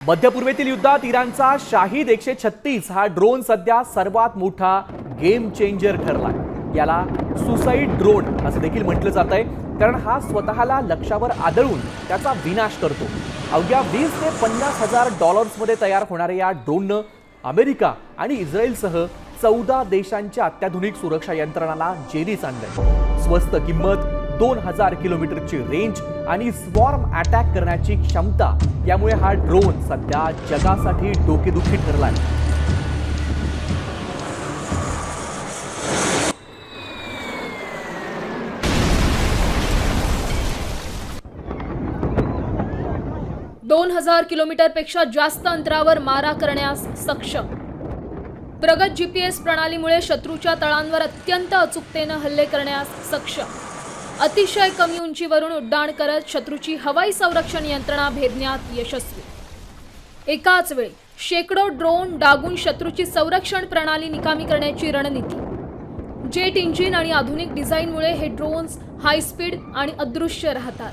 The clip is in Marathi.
मध्यपूर्वेतील युद्धात इराणचा शाहीद 136 हा ड्रोन सध्या सर्वात मोठा गेम चेंजर ठरलाय। याला सुसाईड ड्रोन असं देखील म्हटलं जात आहे, कारण हा स्वतःला लक्ष्यावर आदळून त्याचा विनाश करतो। अवघ्या 20 ते 50 हजार डॉलर्समध्ये तयार होणाऱ्या या ड्रोननं अमेरिका आणि इस्रायलसह 14 देशांच्या अत्याधुनिक सुरक्षा यंत्रणांना जेरीस आणलंय। स्वस्त किंमत, 2000 किलोमीटरची रेंज आणि स्वॉर्म अटॅक करण्याची क्षमता, यामुळे हा ड्रोन सध्या जगासाठी डोकेदुखी ठरलाय। दोन 2000 किलोमीटरपेक्षा जास्त अंतरावर मारा करण्यास सक्षम। प्रगत जीपीएस प्रणालीमुळे शत्रूच्या तळांवर अत्यंत अचूकतेने हल्ले करण्यास सक्षम। अतिशय कमी उंचीवरून उड्डाण करत शत्रूची हवाई संरक्षण यंत्रणा भेदण्यात यशस्वी। एकाच वेळी शेकडो ड्रोन डागून शत्रूची संरक्षण प्रणाली निकामी करण्याची रणनीती। जेट इंजिन आणि आधुनिक डिझाईनमुळे हे ड्रोन्स हाय स्पीड आणि अदृश्य राहतात।